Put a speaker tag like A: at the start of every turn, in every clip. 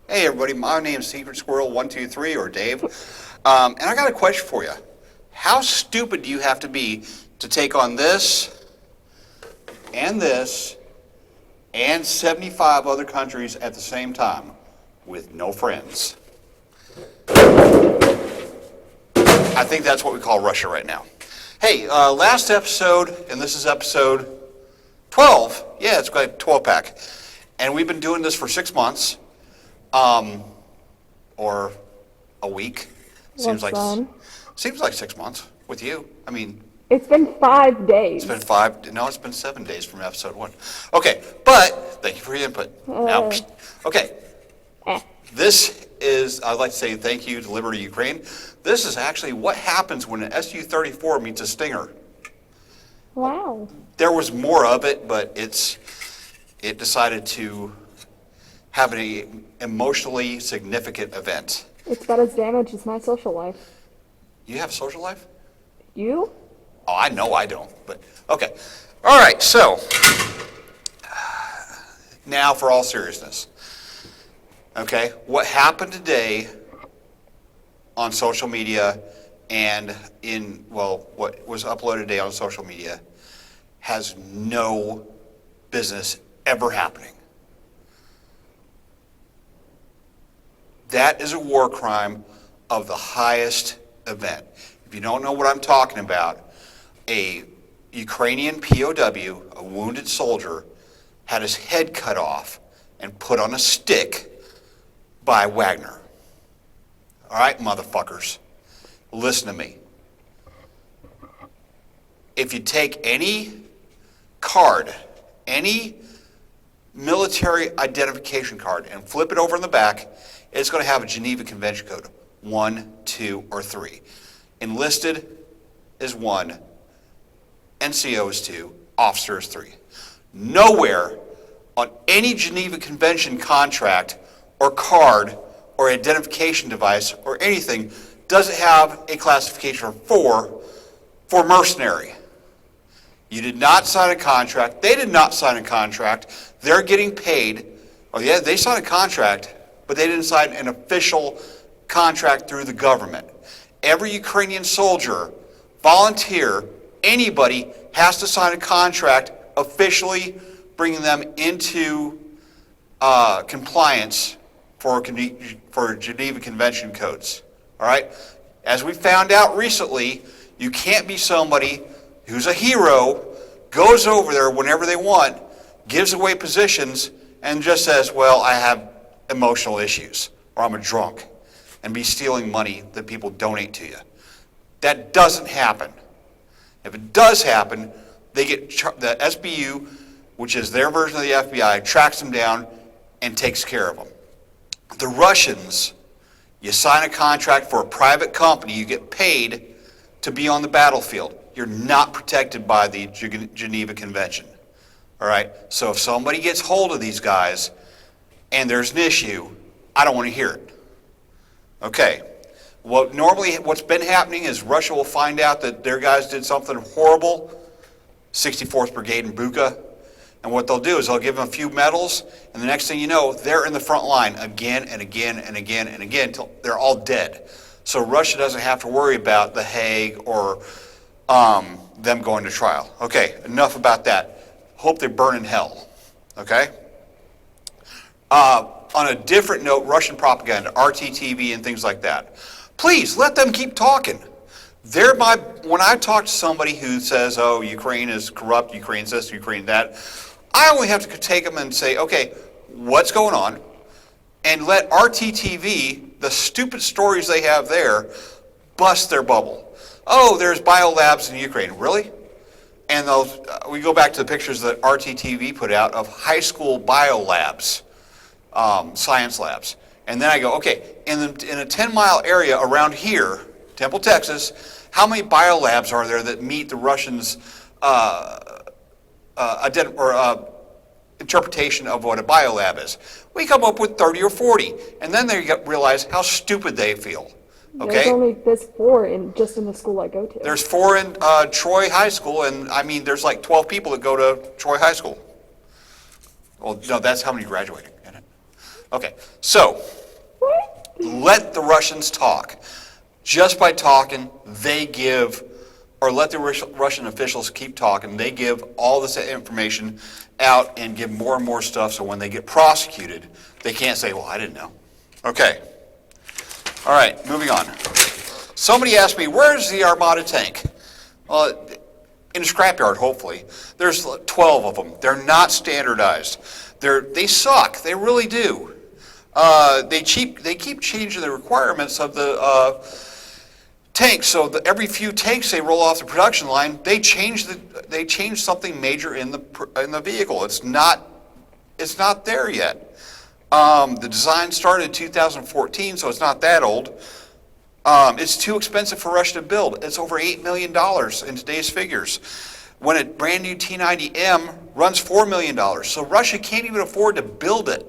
A: Hey everybody, my name's Secret Squirrel 123 or Dave, and I got a question for you. How stupid do you have to be to take on this and 75 other countries at the same time with no friends? I think that's what we call Russia right now. Hey, last episode, and this is episode 12. Yeah, it's like a 12-pack. And we've been doing this for 6 months. Or a week. Seems like 6 months with you. I mean,
B: it's been 5 days.
A: It's been 7 days from episode 1. Okay, but thank you for your input. Now, okay. This is, I'd like to say thank you to Liberty Ukraine. This is actually what happens when an Su-34 meets a Stinger.
B: Wow.
A: There was more of it, but it decided to have an emotionally significant event.
B: It's about as damaged as my social life.
A: You have a social life?
B: You?
A: Oh, I know I don't, but okay. All right, so now for all seriousness. Okay, what happened today on social media and what was uploaded today on social media has no business ever happening. That is a war crime of the highest event. If you don't know what I'm talking about, a Ukrainian POW, a wounded soldier, had his head cut off and put on a stick by Wagner. All right, motherfuckers, listen to me. If you take any card, any military identification card, and flip it over in the back, it's going to have a Geneva Convention code, 1, 2, or 3. Enlisted is 1, NCO is 2, officer is 3. Nowhere on any Geneva Convention contract or card or identification device or anything does it have a classification for mercenary. You did not sign a contract. They did not sign a contract. They're getting paid. Oh yeah, they signed a contract, but they didn't sign an official contract through the government. Every Ukrainian soldier, volunteer, anybody has to sign a contract officially bringing them into compliance for Geneva Convention codes. All right? As we found out recently, you can't be somebody who's a hero, goes over there whenever they want, gives away positions, and just says, well, I have emotional issues, or I'm a drunk, and be stealing money that people donate to you. That doesn't happen. If it does happen, they get the SBU, which is their version of the FBI, tracks them down and takes care of them. The Russians, you sign a contract for a private company, you get paid to be on the battlefield. You're not protected by the Geneva Convention. All right? So if somebody gets hold of these guys and there's an issue, I don't want to hear it. Okay. What's been happening is Russia will find out that their guys did something horrible, 64th Brigade in Bucha, and what they'll do is they'll give them a few medals, and the next thing you know, they're in the front line again and again and again and again until they're all dead. So Russia doesn't have to worry about The Hague or them going to trial. Okay, enough about that. Hope they burn in hell. Okay? On a different note, Russian propaganda, RTTV and things like that. Please, let them keep talking. When I talk to somebody who says, oh, Ukraine is corrupt, Ukraine this, Ukraine that, I only have to take them and say, okay, what's going on? And let RTTV, the stupid stories they have there, bust their bubble. Oh, there's biolabs in Ukraine. Really? And we go back to the pictures that RTTV put out of high school biolabs, science labs. And then I go, okay, in a 10-mile area around here, Temple, Texas, how many biolabs are there that meet the Russians' interpretation of what a biolab is? We come up with 30 or 40, and then they realize how stupid they feel. Okay?
B: There's 4 just in the school I go to.
A: There's 4 in Troy High School, and I mean, there's like 12 people that go to Troy High School. Well, no, that's how many graduating, isn't it? Okay, so
B: What?
A: let the Russians talk. Just by talking, they give, or let the Russian officials keep talking, they give all this information out and give more and more stuff, so when they get prosecuted, they can't say, well, I didn't know. Okay. All right, moving on. Somebody asked me, where's the Armada tank? Well, in a scrapyard, hopefully. There's 12 of them. They're not standardized. They suck. They really do. They keep changing the requirements of the tanks. So every few tanks they roll off the production line, they change something major in the vehicle. It's not there yet. The design started in 2014, so it's not that old. It's too expensive for Russia to build. It's over $8 million in today's figures. When a brand new T90M runs $4 million, so Russia can't even afford to build it.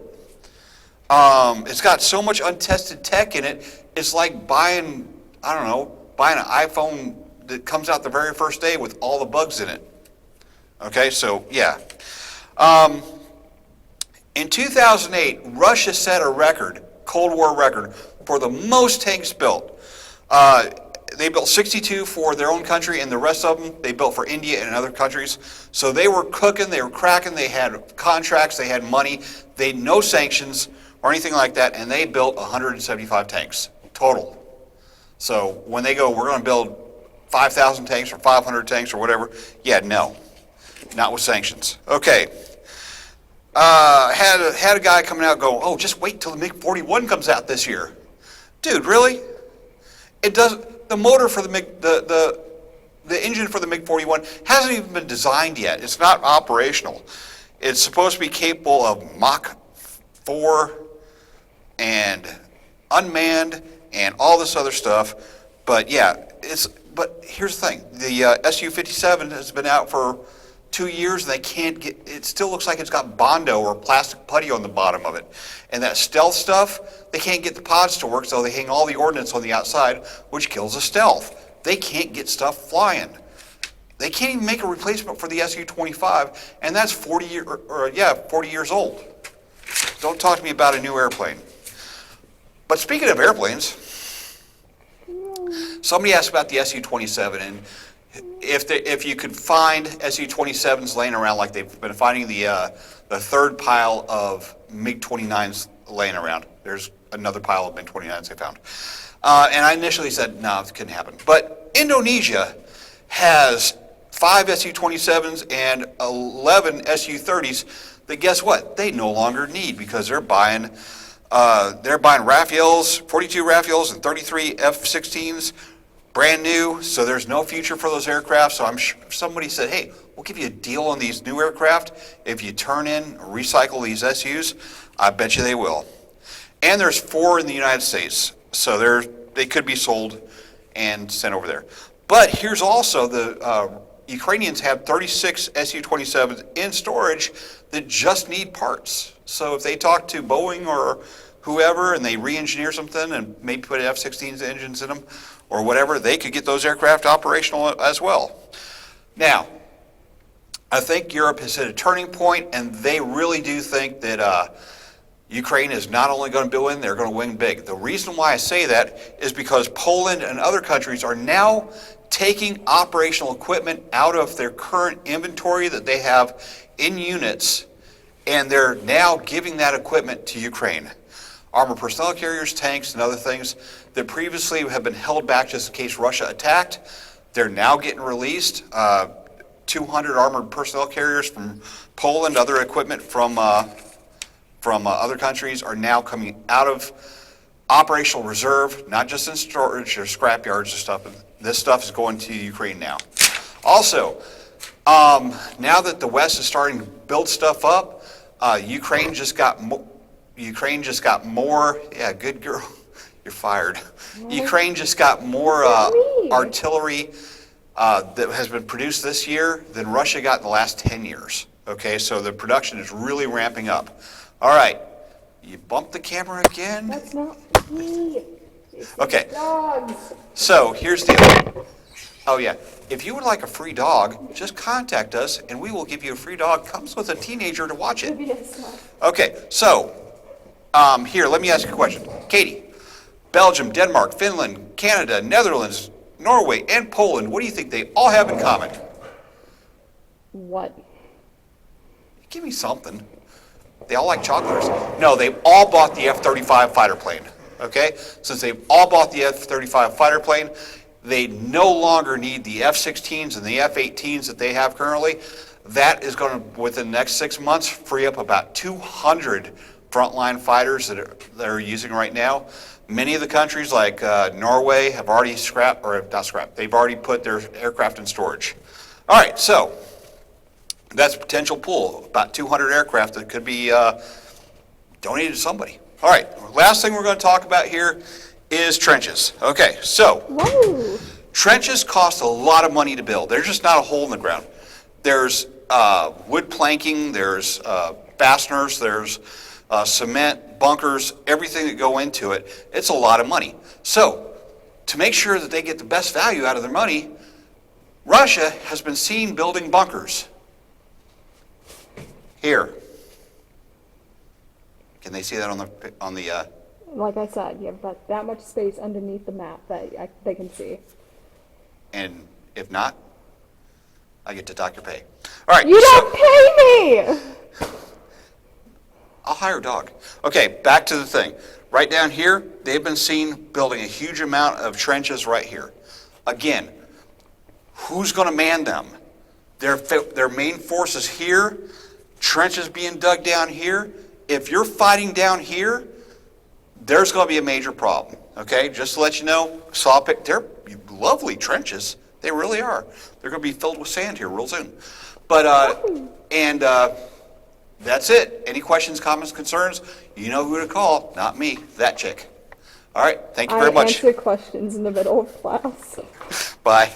A: It's got so much untested tech in it, it's like buying an iPhone that comes out the very first day with all the bugs in it. Okay, so yeah. In 2008, Russia set a record, Cold War record, for the most tanks built. They built 62 for their own country, and the rest of them they built for India and other countries. So they were cooking, they were cracking, they had contracts, they had money, they had no sanctions or anything like that, and they built 175 tanks total. So when they go, we're going to build 5,000 tanks or 500 tanks or whatever, yeah, no, not with sanctions. Okay. Had a guy coming out go, oh, just wait till the MiG-41 comes out this year. Dude, really? It doesn't. The motor for the engine for the MiG-41 hasn't even been designed yet. It's not operational. It's supposed to be capable of Mach 4 and unmanned and all this other stuff. But yeah, But here's the thing: the Su-57 has been out for 2 years, and they can't get. It still looks like it's got Bondo or plastic putty on the bottom of it, and that stealth stuff. They can't get the pods to work, so they hang all the ordnance on the outside, which kills the stealth. They can't get stuff flying. They can't even make a replacement for the Su-25, and that's 40 years old. Don't talk to me about a new airplane. But speaking of airplanes, somebody asked about the Su-27, and if you could find Su-27s laying around like they've been finding the third pile of MiG-29s laying around. There's another pile of MiG-29s they found. And I initially said, no, it couldn't happen. But Indonesia has 5 Su-27s and 11 Su-30s that, guess what, they no longer need, because they're buying Rafales, 42 Rafales and 33 F-16s, brand new, so there's no future for those aircraft. So I'm sure if somebody said, hey, we'll give you a deal on these new aircraft if you turn in, recycle these SUs, I bet you they will. And there's 4 in the United States, so they could be sold and sent over there. But here's also the Ukrainians have 36 Su-27s in storage that just need parts. So if they talk to Boeing or whoever and they re-engineer something and maybe put F-16 engines in them or whatever, they could get those aircraft operational as well. Now, I think Europe has hit a turning point, and they really do think that Ukraine is not only going to win, they're going to win big. The reason why I say that is because Poland and other countries are now taking operational equipment out of their current inventory that they have in units, and they're now giving that equipment to Ukraine. Armored personnel carriers, tanks, and other things that previously have been held back just in case Russia attacked, they're now getting released. 200 armored personnel carriers from Poland, other equipment from other countries are now coming out of operational reserve, not just in storage or scrap yards and stuff. This stuff is going to Ukraine now. Also, now that the West is starting to build stuff up, Ukraine just got more. Yeah, good girl. You're fired. Ukraine just got more artillery that has been produced this year than Russia got in the last 10 years. Okay, so the production is really ramping up. All right, you bumped the camera again?
B: That's not me. It's
A: Okay.
B: Dogs.
A: So here's the deal. Oh yeah, if you would like a free dog, just contact us and we will give you a free dog. Comes with a teenager to watch it.
B: Maybe it's not.
A: Okay, so Here, let me ask you a question. Katie, Belgium, Denmark, Finland, Canada, Netherlands, Norway, and Poland, what do you think they all have in common?
B: What?
A: Give me something. They all like chocolates. No, they've all bought the F-35 fighter plane, okay? Since they've all bought the F-35 fighter plane, they no longer need the F-16s and the F-18s that they have currently. That is going to, within the next 6 months, free up about 200 frontline fighters that are using right now. Many of the countries like Norway have already scrapped, or not scrapped, they've already put their aircraft in storage. All right, so that's a potential pool, about 200 aircraft that could be donated to somebody. All right, last thing we're going to talk about here is trenches. Okay, so
B: Whoa.
A: trenches cost a lot of money to build. They're just not a hole in the ground. There's wood planking, there's fasteners, there's cement, bunkers, everything that go into it. It's a lot of money. So to make sure that they get the best value out of their money, Russia has been seen building bunkers. Here. Can they see that on the
B: Like I said, you have that much space underneath the map that they can see.
A: and if not, I get to dock your pay. All right.
B: You don't pay me!
A: I'll hire a dog. Okay, back to the thing. Right down here, they've been seen building a huge amount of trenches right here. Again, who's going to man them? Their main force is here, trenches being dug down here. If you're fighting down here, there's going to be a major problem. Okay, just to let you know, they're lovely trenches. They really are. They're going to be filled with sand here real soon. But, that's it. Any questions, comments, concerns? You know who to call. Not me, that chick. All right, thank you very much.
B: I answer questions in the middle of class.
A: Bye.